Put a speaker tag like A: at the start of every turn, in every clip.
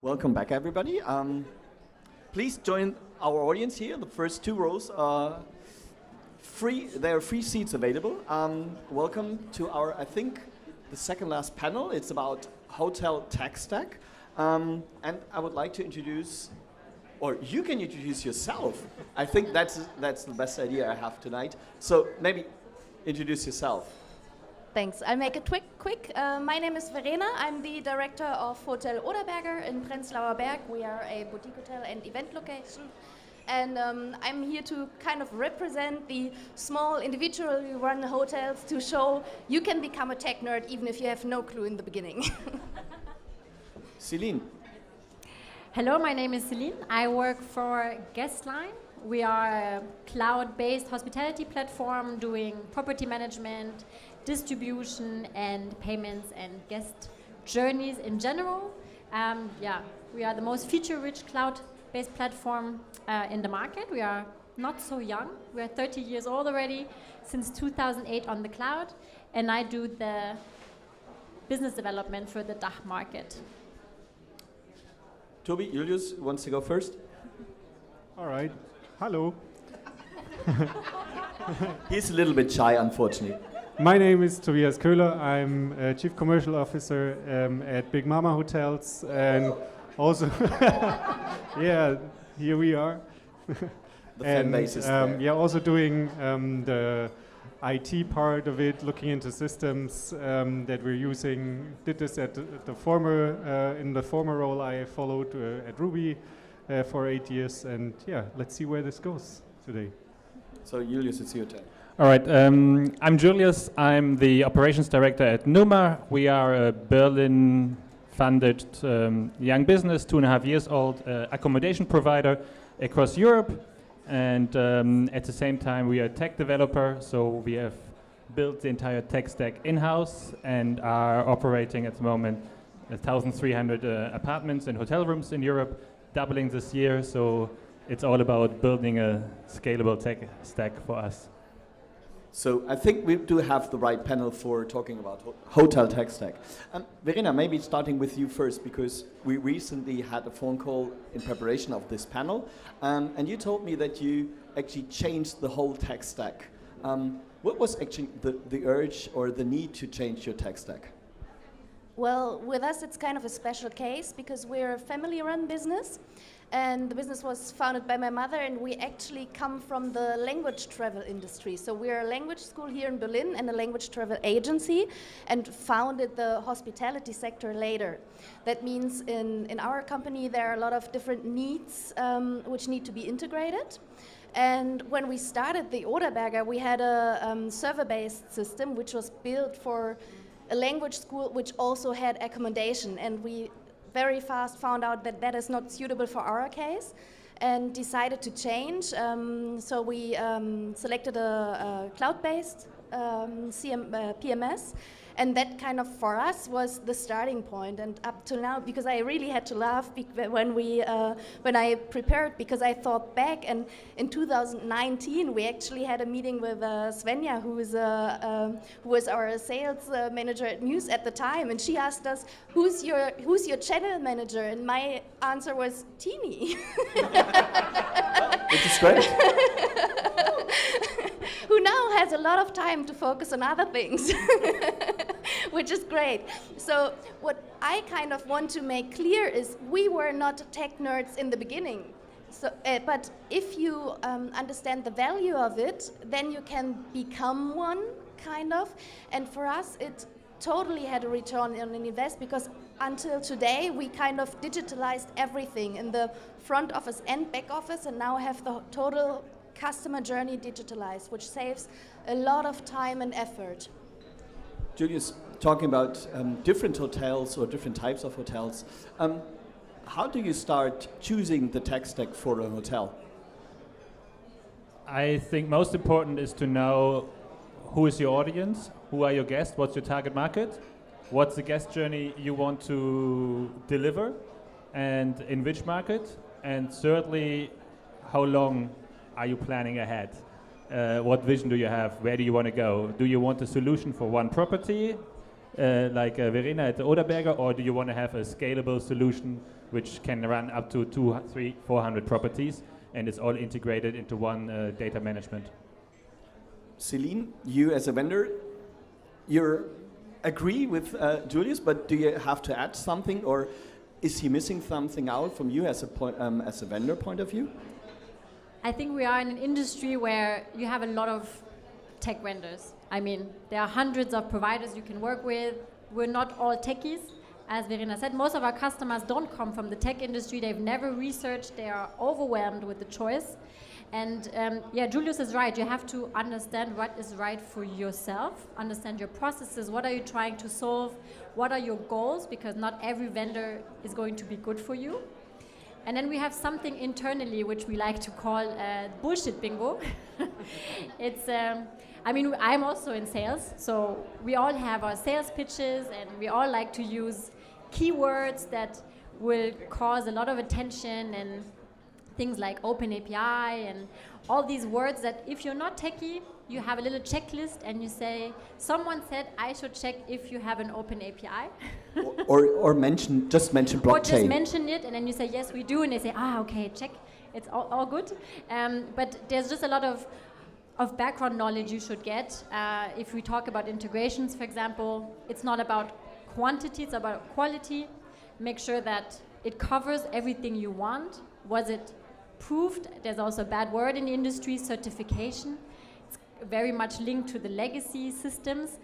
A: Welcome back, everybody. Please join our audience here. The first two rows are free. There are free seats available. Welcome to our, I think, the second last panel. It's about hotel tech stack. And I would like to introduce, or you can introduce yourself. I think that's the best idea I have tonight. So maybe introduce yourself.
B: Thanks. I'll make it quick. My name is Verena. I'm the director of Hotel Oderberger in Prenzlauer Berg. We are a boutique hotel and event location. And I'm here to kind of represent the small individually run hotels to show you can become a tech nerd even if you have no clue in the beginning.
A: Celine.
C: Hello, my name is Celine. I work for Guestline. We are a cloud-based hospitality platform doing property management, distribution and payments and guest journeys in general. We are the most feature-rich cloud-based platform in the market. We are not so young. We are 30 years old already, since 2008 on the cloud, and I do the business development for the DACH market.
A: Toby, Julius wants to go first.
D: All right. Hello.
A: He's a little bit shy, unfortunately.
D: My name is Tobias Köhler. I'm Chief Commercial Officer at Big Mama Hotels, and also, yeah, here we are.
A: The fan base is there.
D: Yeah, also doing the IT part of it, looking into systems that we're using. Did this at the former in the former role I followed at Ruby for 8 years, and yeah, let's see where this goes today.
A: So Julius, it's your turn.
E: All right, I'm Julius. I'm the operations director at Numa. We are a Berlin-funded young business, 2.5 years old, accommodation provider across Europe. And at the same time, we are a tech developer. So we have built the entire tech stack in-house and are operating at the moment 1,300 apartments and hotel rooms in Europe, doubling this year. So it's all about building a scalable tech stack for us.
A: So I think we do have the right panel for talking about hotel tech stack. Verena, maybe starting with you first, because we recently had a phone call in preparation of this panel, and you told me that you actually changed the whole tech stack. What was actually the urge or the need to change your tech stack?
B: Well, with us it's kind of a special case because we're a family-run business. And the business was founded by my mother, and we actually come from the language travel industry. So we're a language school here in Berlin and a language travel agency, and founded the hospitality sector later. That means in our company there are a lot of different needs which need to be integrated. And when we started the Oderberger, we had a server-based system which was built for a language school which also had accommodation, and we very fast found out that that is not suitable for our case and decided to change. So we selected a cloud-based PMS, and that kind of for us was the starting point. And up till now, because I really had to laugh when I prepared, because I thought back, and in 2019 we actually had a meeting with Svenja, who was our sales manager at Muse at the time, and she asked us, who's your channel manager? And my answer was Tini.
A: Which is great.
B: Who now has a lot of time to focus on other things, which is great. So what I kind of want to make clear is we were not tech nerds in the beginning. So, but if you understand the value of it, then you can become one, kind of. And for us, it totally had a return on an invest, because until today, we kind of digitalized everything in the front office and back office, and now have the total customer journey digitalized, which saves a lot of time and effort.
A: Julius, talking about different hotels or different types of hotels, how do you start choosing the tech stack for a hotel?
E: I think most important is to know who is your audience, who are your guests, what's your target market, what's the guest journey you want to deliver, and in which market, and thirdly, how long are you planning ahead? What vision do you have? Where do you want to go? Do you want a solution for one property? like Verena at the Oderberger, or do you want to have a scalable solution which can run up to 200, 300, 400 properties and it's all integrated into one data management?
A: Celine, you as a vendor, you agree with Julius, but do you have to add something, or is he missing something out from you as a vendor point of view?
C: I think we are in an industry where you have a lot of tech vendors. I mean, there are hundreds of providers you can work with. We're not all techies. As Verena said, most of our customers don't come from the tech industry. They've never researched. They are overwhelmed with the choice. And yeah, Julius is right. You have to understand what is right for yourself, understand your processes, what are you trying to solve, what are your goals, because not every vendor is going to be good for you. And then we have something internally which we like to call bullshit bingo. It's, I mean, I'm also in sales, so we all have our sales pitches and we all like to use keywords that will cause a lot of attention, and things like open API and all these words that if you're not techie, you have a little checklist and you say, someone said I should check if you have an open API.
A: or just mention blockchain.
C: Or just mention it and then you say, yes, we do, and they say, okay, check, it's all good. But there's just a lot of background knowledge you should get. If we talk about integrations, for example, it's not about quantity, it's about quality. Make sure that it covers everything you want. Was it proved? There's also a bad word in the industry, certification. It's very much linked to the legacy systems.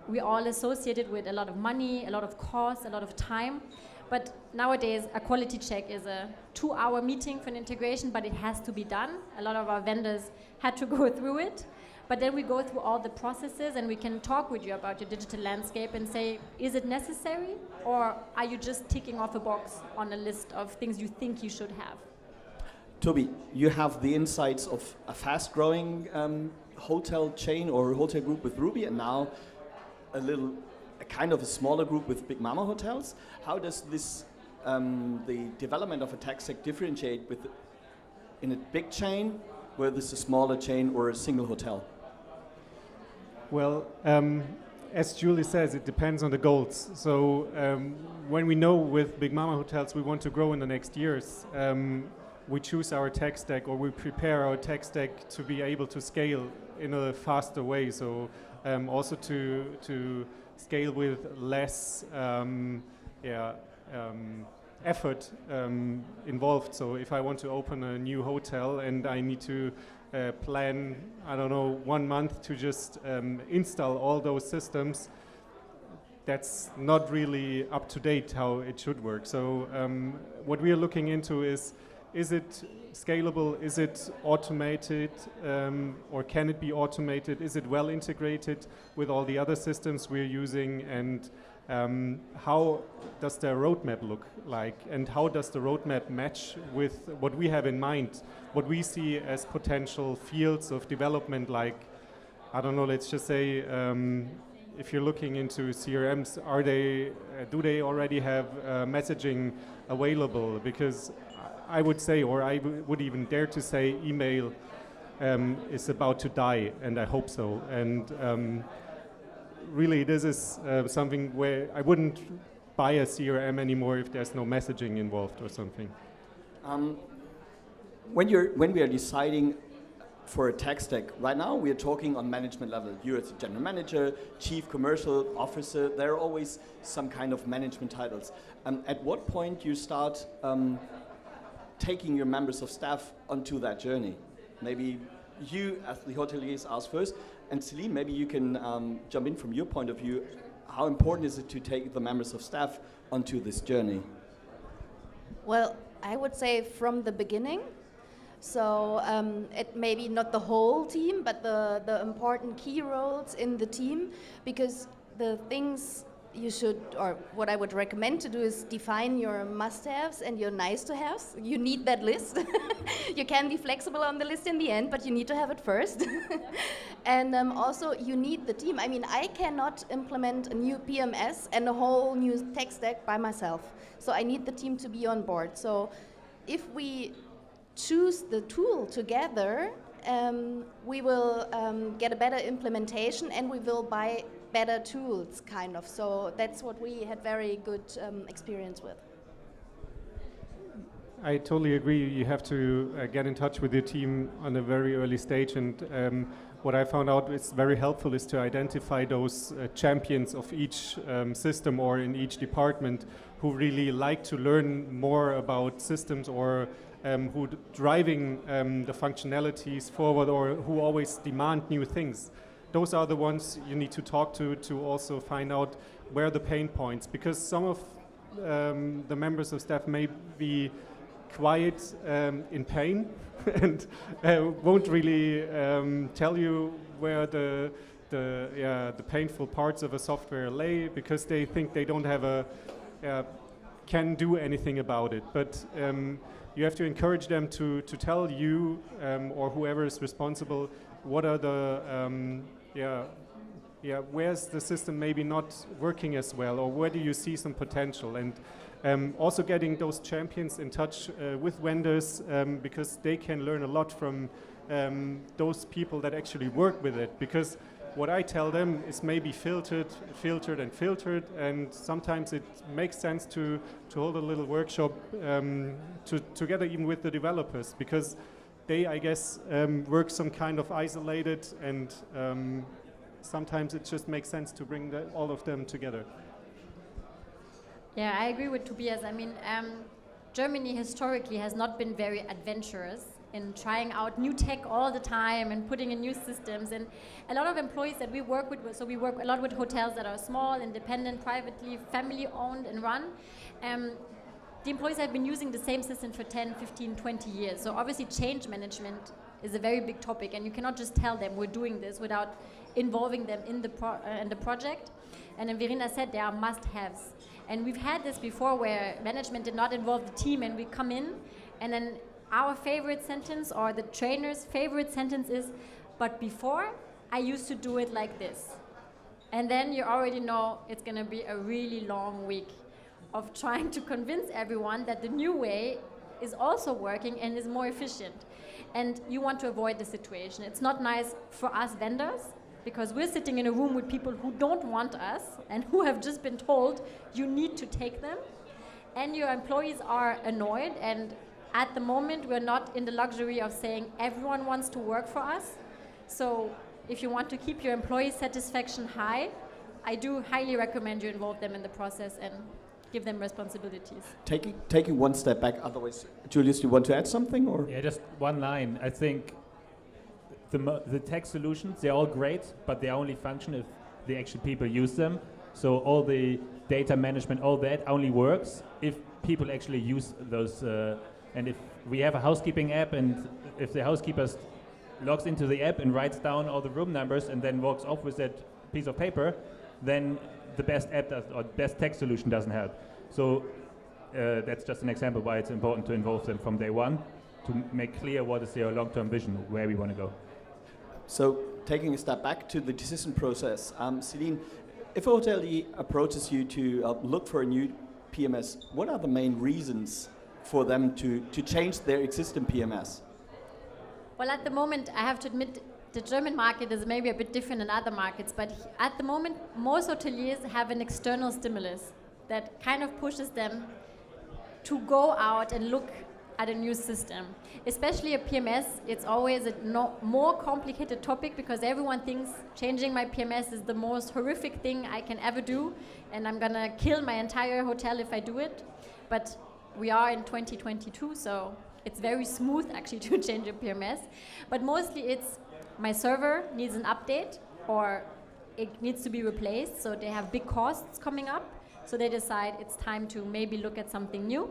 C: We all associated with a lot of money, a lot of cost, a lot of time. But nowadays, a quality check is a 2-hour meeting for an integration, but it has to be done. A lot of our vendors had to go through it. But then we go through all the processes and we can talk with you about your digital landscape and say, is it necessary? Or are you just ticking off a box on a list of things you think you should have?
A: Toby, you have the insights of a fast-growing hotel chain or hotel group with Ruby, and now a kind of a smaller group with Big Mama hotels. How does this the development of a tech stack differentiate in a big chain, whether this is a smaller chain or a single hotel?
D: Well, as Julie says, it depends on the goals. So when we know with Big Mama hotels we want to grow in the next years, we choose our tech stack, or we prepare our tech stack to be able to scale in a faster way. So also to scale with less effort involved. So if I want to open a new hotel and I need to plan, I don't know, 1 month to just install all those systems, that's not really up to date how it should work. So what we are looking into is it scalable? Is it automated? Or can it be automated? Is it well integrated with all the other systems we're using? And how does the roadmap look like? And how does the roadmap match with what we have in mind? What we see as potential fields of development, like, I don't know, let's just say, if you're looking into CRMs, do they already have messaging available? Because I would say, or I would even dare to say, email is about to die, and I hope so. And really, this is something where I wouldn't buy a CRM anymore if there's no messaging involved or something.
A: When we are deciding for a tech stack, right now we are talking on management level. You as a general manager, chief commercial officer, there are always some kind of management titles. At what point you start taking your members of staff onto that journey? Maybe you as the hoteliers ask first, and Celine, maybe you can jump in from your point of view. How important is it to take the members of staff onto this journey?
B: Well, I would say from the beginning. So it may be not the whole team, but the important key roles in the team, because the things you should, or what I would recommend to do, is define your must-haves and your nice-to-haves. You need that list. You can be flexible on the list in the end, but you need to have it first. And also, you need the team. I mean, I cannot implement a new PMS and a whole new tech stack by myself. So I need the team to be on board. So if we choose the tool together, we will get a better implementation, and we will buy better tools, kind of. So that's what we had very good experience with.
D: I totally agree. You have to get in touch with your team on a very early stage, and what I found out is very helpful is to identify those champions of each system or in each department who really like to learn more about systems, or who driving the functionalities forward, or who always demand new things. Those are the ones you need to talk to also find out where the pain points, because some of the members of staff may be quiet in pain and won't really tell you where the painful parts of a software lay, because they think they don't have can do anything about it. But you have to encourage them to tell you or whoever is responsible what are the where's the system maybe not working as well, or where do you see some potential, and also getting those champions in touch with vendors, because they can learn a lot from those people that actually work with it, because what I tell them is maybe filtered, and sometimes it makes sense to hold a little workshop together even with the developers, because they, I guess, work some kind of isolated, and sometimes it just makes sense to bring all of them together.
C: Yeah, I agree with Tobias. I mean, Germany historically has not been very adventurous in trying out new tech all the time and putting in new systems. And a lot of employees that we work with, so we work a lot with hotels that are small, independent, privately, family owned and run. The employees have been using the same system for 10, 15, 20 years. So obviously change management is a very big topic, and you cannot just tell them we're doing this without involving them in the project. And then Verena said there are must-haves. And we've had this before where management did not involve the team, and we come in, and then our favorite sentence or the trainer's favorite sentence is, but before I used to do it like this. And then you already know it's going to be a really long week of trying to convince everyone that the new way is also working and is more efficient. And you want to avoid the situation. It's not nice for us vendors, because we're sitting in a room with people who don't want us and who have just been told you need to take them. And your employees are annoyed, and at the moment we're not in the luxury of saying everyone wants to work for us. So if you want to keep your employee satisfaction high, I do highly recommend you involve them in the process and give them responsibilities.
A: Taking one step back, otherwise, Julius, do you want to add something? Or?
E: Yeah, just one line. I think the tech solutions, they're all great, but they only function if the actual people use them. So all the data management, all that only works if people actually use those. And if we have a housekeeping app, and if the housekeeper logs into the app and writes down all the room numbers and then walks off with that piece of paper, then the best app or best tech solution doesn't help. So that's just an example why it's important to involve them from day one to make clear what is their long-term vision, where we want to go.
A: So taking a step back to the decision process, Celine, if a hotelier approaches you to look for a new PMS, what are the main reasons for them to change their existing PMS?
C: Well, at the moment, I have to admit, the German market is maybe a bit different than other markets, but at the moment, most hoteliers have an external stimulus that kind of pushes them to go out and look at a new system. Especially a PMS, it's always a more complicated topic, because everyone thinks changing my PMS is the most horrific thing I can ever do, and I'm gonna kill my entire hotel if I do it. But we are in 2022, so it's very smooth actually to change a PMS. But mostly it's my server needs an update, or it needs to be replaced, so they have big costs coming up, so they decide it's time to maybe look at something new.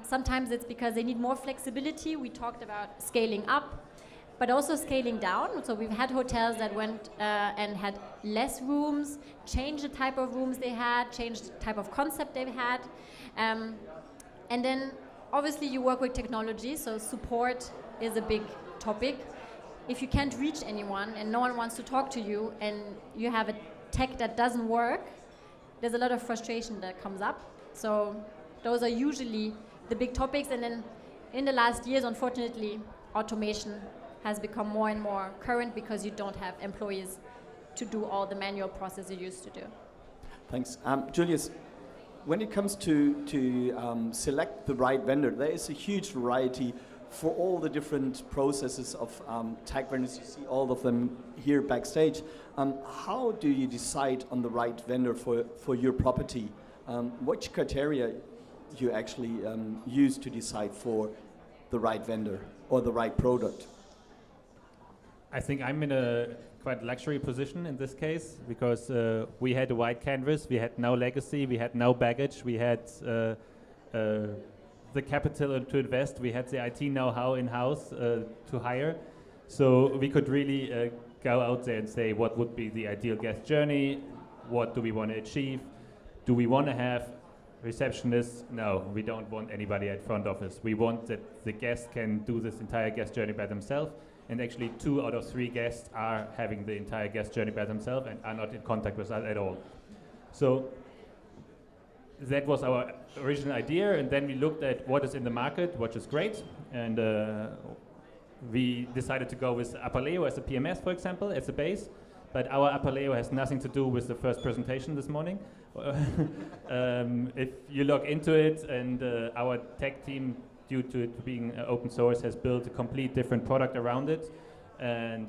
C: Sometimes it's because they need more flexibility. We talked about scaling up, but also scaling down. So we've had hotels that went and had less rooms, changed the type of rooms they had, changed the type of concept they've had. And then obviously you work with technology, so support is a big topic. If you can't reach anyone and no one wants to talk to you, and you have a tech that doesn't work, there's a lot of frustration that comes up. So those are usually the big topics. And then in the last years, unfortunately, automation has become more and more current, because you don't have employees to do all the manual process you used to do.
A: Thanks. Julius, when it comes to select the right vendor, there is a huge variety for all the different processes of tech vendors. You see all of them here backstage. How do you decide on the right vendor for your property? Which criteria you actually use to decide for the right vendor or the right product?
E: I think I'm in a quite luxury position in this case because we had a white canvas, we had no legacy, we had no baggage, we had the capital to invest, we had the IT know-how in-house to hire. So we could really go out there and say what would be the ideal guest journey, what do we want to achieve, do we want to have receptionists? No, we don't want anybody at front office. We want that the guest can do this entire guest journey by themselves, and actually 2 out of 3 guests are having the entire guest journey by themselves and are not in contact with us at all. So that was our original idea, and then we looked at what is in the market, which is great, and we decided to go with Apaleo as a PMS, for example, as a base, but our Apaleo has nothing to do with the first presentation this morning. If you look into it, and our tech team, due to it being open source, has built a complete different product around it, and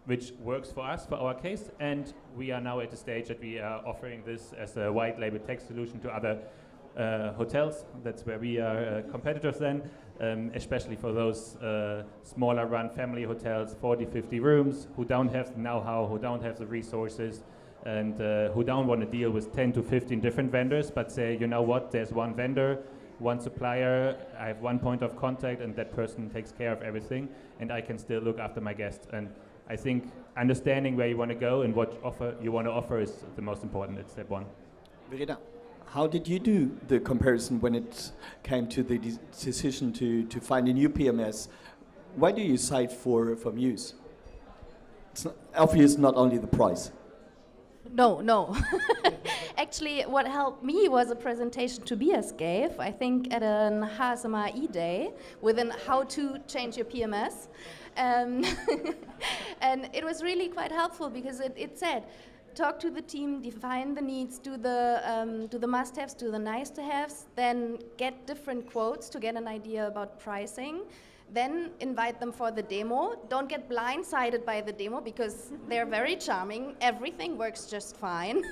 E: which works for us, for our case, and we are now at the stage that we are offering this as a white label tech solution to other hotels. That's where we are competitors then, especially for those smaller run family hotels, 40, 50 rooms, who don't have the know-how, who don't have the resources, and who don't want to deal with 10 to 15 different vendors, but say, you know what, there's one vendor, one supplier, I have one point of contact, and that person takes care of everything, and I can still look after my guests. And I think understanding where you want to go and what offer you want to offer is the most important. It's step one.
A: Verena, how did you do the comparison when it came to the decision to find a new PMS? Why do you decide for Muse? It's obvious not only the price.
B: No. Actually, what helped me was a presentation Tobias gave, I think at an HSMI day, within how to change your PMS. And it was really quite helpful because it said, talk to the team, define the needs, do the must-haves, do the nice-to-haves, then get different quotes to get an idea about pricing. Then invite them for the demo. Don't get blindsided by the demo because they're very charming. Everything works just fine.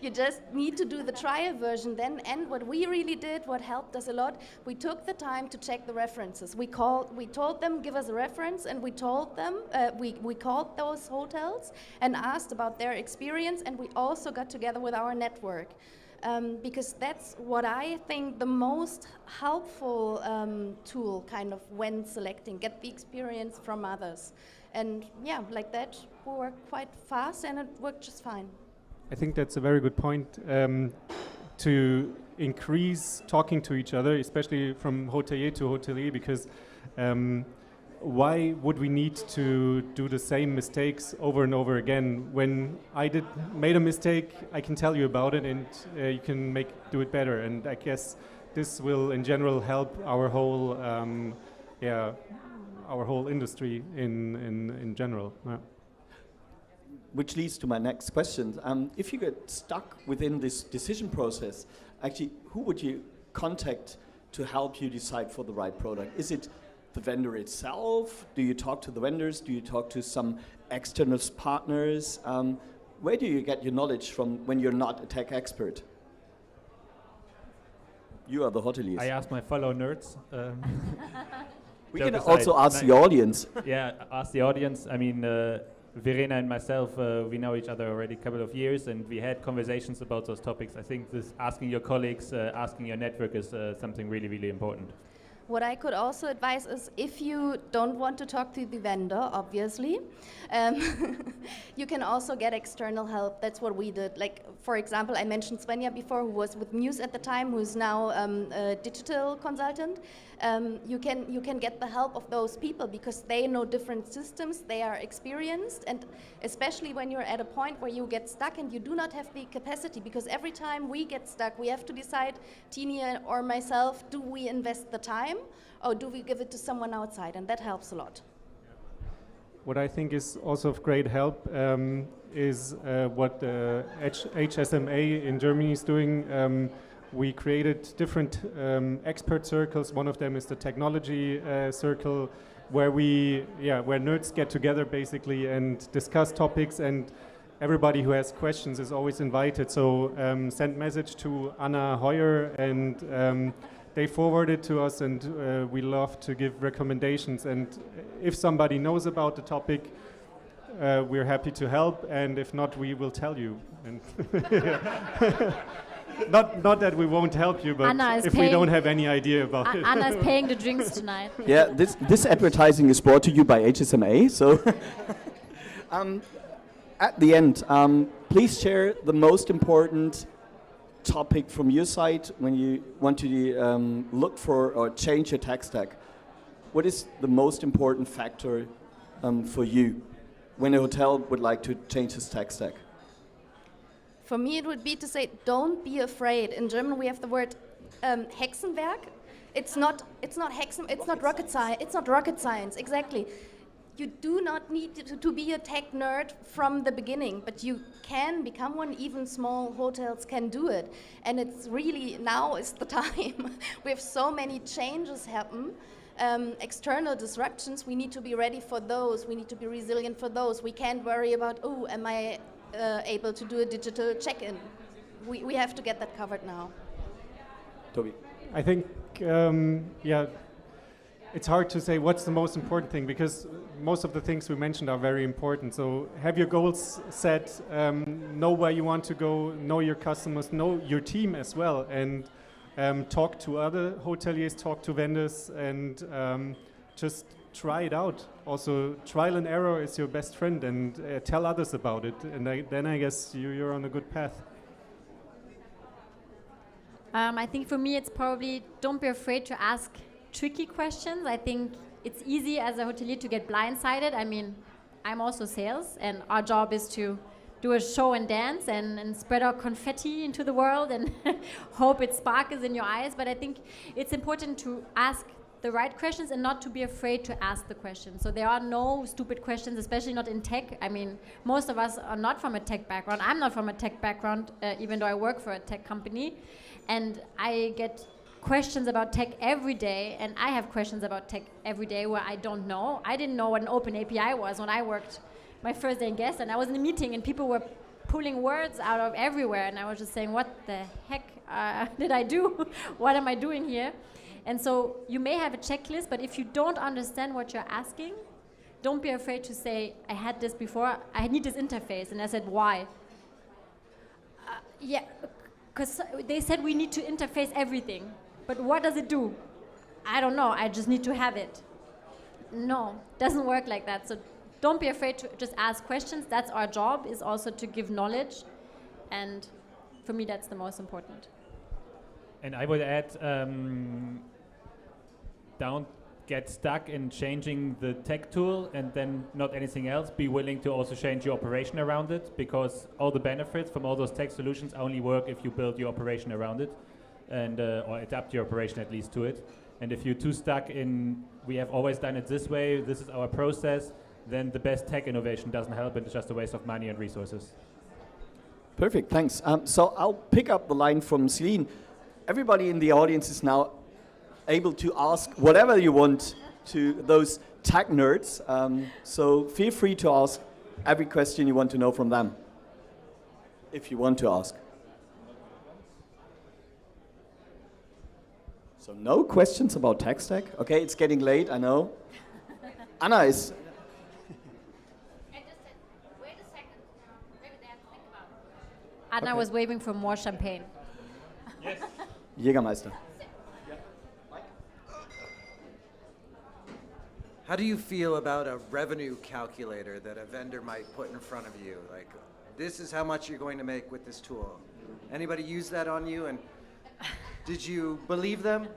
B: You just need to do the trial version then. And what we really did, what helped us a lot, we took the time to check the references. We told them, give us a reference, and we told them, we called those hotels and asked about their experience, and we also got together with our network. Because that's what I think the most helpful tool kind of when selecting, get the experience from others. And yeah, like that, we worked quite fast and it worked just fine.
D: I think that's a very good point, to increase talking to each other, especially from hotelier to hotelier, because why would we need to do the same mistakes over and over again? When I made a mistake, I can tell you about it, and you can do it better. And I guess this will, in general, help our whole industry in general. Yeah.
A: Which leads to my next question. If you get stuck within this decision process, actually, who would you contact to help you decide for the right product? Is it the vendor itself? Do you talk to the vendors? Do you talk to some external partners? Where do you get your knowledge from when you're not a tech expert? You are the hoteliers.
E: I asked my fellow nerds.
A: We can also ask the audience.
E: Yeah, ask the audience. I mean, Verena and myself, we know each other already a couple of years, and we had conversations about those topics. I think this asking your colleagues, asking your network is something really, really important.
B: What I could also advise is if you don't want to talk to the vendor, obviously, you can also get external help. That's what we did. Like, for example, I mentioned Svenja before, who was with Muse at the time, who's now a digital consultant. You can get the help of those people because they know different systems, they are experienced, and especially when you're at a point where you get stuck and you do not have the capacity, because every time we get stuck, we have to decide, Tina or myself, do we invest the time or do we give it to someone outside? And that helps a lot.
D: what I think is also of great help is what HSMA in Germany is doing. We created different expert circles. One of them is the technology circle, where where nerds get together basically and discuss topics, and everybody who has questions is always invited. So send message to Anna Heuer, and they forward it to us, and we love to give recommendations. And if somebody knows about the topic, we're happy to help, and if not, we will tell you. And not that we won't help you, but if we don't have any idea about it.
C: Anna's paying the drinks tonight.
A: Yeah, this advertising is brought to you by HSMA. So, at the end, please share the most important topic from your side when you want to look for or change your tech stack. What is the most important factor for you when a hotel would like to change its tech stack?
B: For me, it would be to say, don't be afraid. In German, we have the word Hexenwerk. It's not rocket science. It's not rocket science. Exactly. You do not need to be a tech nerd from the beginning, but you can become one. Even small hotels can do it. And it's really, now is the time. We have so many changes happen. External disruptions, we need to be ready for those. We need to be resilient for those. We can't worry about, oh, am I able to do a digital check-in? We have to get that covered now.
A: Toby.
D: I think, it's hard to say what's the most important thing, because most of the things we mentioned are very important. So have your goals set, know where you want to go, know your customers, know your team as well, and talk to other hoteliers, talk to vendors, and just try it out. Also, trial and error is your best friend, and tell others about it, and then I guess you're on a good path.
C: I think for me, it's probably don't be afraid to ask tricky questions. I think it's easy as a hotelier to get blindsided. I mean, I'm also sales, and our job is to do a show and dance and spread our confetti into the world and hope it sparkles in your eyes. But I think it's important to ask the right questions and not to be afraid to ask the questions. So there are no stupid questions, especially not in tech. I mean, most of us are not from a tech background. I'm not from a tech background, even though I work for a tech company. And I get questions about tech every day, and I have questions about tech every day where I don't know. I didn't know what an open API was when I worked my first day in Guest, and I was in a meeting and people were pulling words out of everywhere, and I was just saying, what the heck did I do? What am I doing here? And so you may have a checklist, but if you don't understand what you're asking, don't be afraid to say, I had this before, I need this interface. And I said, why? Yeah, because they said we need to interface everything. But what does it do? I don't know, I just need to have it. No, doesn't work like that. So don't be afraid to just ask questions. That's our job, is also to give knowledge. And for me, that's the most important.
E: And I would add, don't get stuck in changing the tech tool and then not anything else. Be willing to also change your operation around it, because all the benefits from all those tech solutions only work if you build your operation around it, and or adapt your operation at least to it. And if you're too stuck in, we have always done it this way, this is our process, then the best tech innovation doesn't help, and it's just a waste of money and resources.
A: Perfect, thanks. So I'll pick up the line from Celine. Everybody in the audience is now able to ask whatever you want to those tech nerds. So feel free to ask every question you want to know from them, if you want to ask. So no questions about tech stack? Okay, it's getting late, I know. Anna is...
C: Wait a second. Maybe they have to think about it. Anna was waving for more champagne.
E: Yes.
A: Jägermeister.
F: How do you feel about a revenue calculator that a vendor might put in front of you? Like, this is how much you're going to make with this tool. Anybody use that on you? And did you believe them?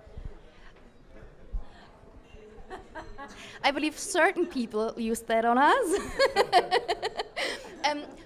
B: I believe certain people use that on us.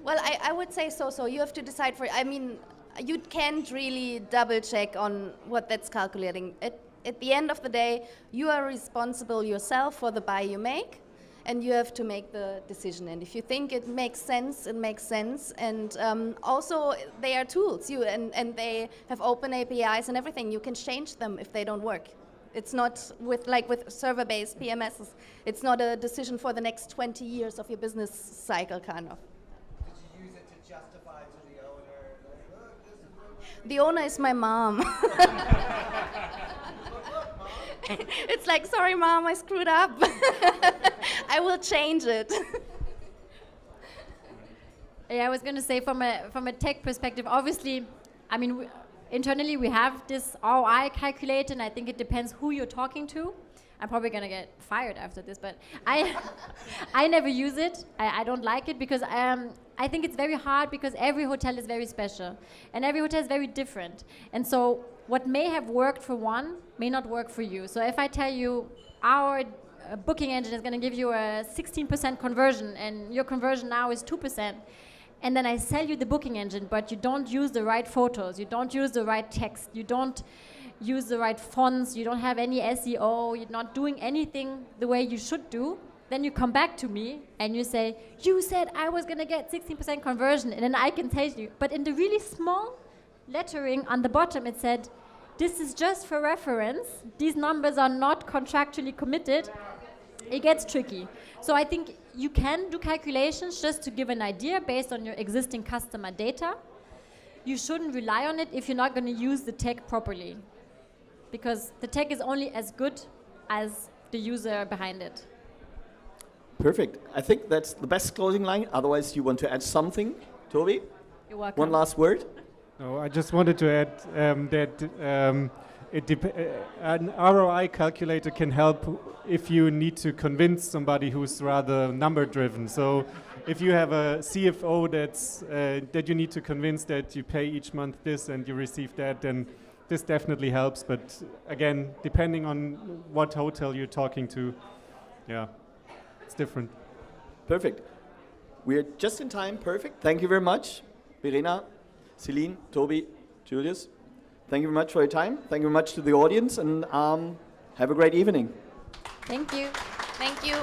B: Well, I would say so. So you have to decide for. I mean, you can't really double check on what that's calculating. At the end of the day, you are responsible yourself for the buy you make, and you have to make the decision. And if you think it makes sense, it makes sense. And also, they are tools, and they have open APIs and everything. You can change them if they don't work. It's not with server-based PMSs. It's not a decision for the next 20 years of your business cycle, kind of.
F: Did you use it to justify to the owner, like, look, this is what we're
B: The owner is my mom. It's like, sorry, Mom, I screwed up. I will change it.
C: Yeah, I was going to say from a tech perspective, obviously, I mean, internally we have this ROI calculator, and I think it depends who you're talking to. I'm probably going to get fired after this, but I never use it. I don't like it because I think it's very hard because every hotel is very special and every hotel is very different. And so what may have worked for one may not work for you. So if I tell you our booking engine is going to give you a 16% conversion and your conversion now is 2%, and then I sell you the booking engine, but you don't use the right photos, you don't use the right text, you don't use the right fonts, you don't have any SEO, you're not doing anything the way you should do, then you come back to me and you say, you said I was going to get 16% conversion, and then I can tell you. But in the really small lettering on the bottom, it said, this is just for reference, these numbers are not contractually committed. It gets tricky. So I think you can do calculations just to give an idea based on your existing customer data. You shouldn't rely on it if you're not going to use the tech properly, because the tech is only as good as the user behind it.
A: Perfect. I think that's the best closing line. Otherwise, you want to add something, Toby?
C: You're welcome.
A: One last word?
D: No, I just wanted to add that an ROI calculator can help if you need to convince somebody who's rather number-driven. So if you have a CFO that you need to convince that you pay each month this and you receive that, then this definitely helps. But again, depending on what hotel you're talking to, yeah, it's different.
A: Perfect. We're just in time. Perfect. Thank you very much, Verena, Celine, Toby, Julius. Thank you very much for your time. Thank you very much to the audience, and have a great evening.
C: Thank you.
B: Thank you.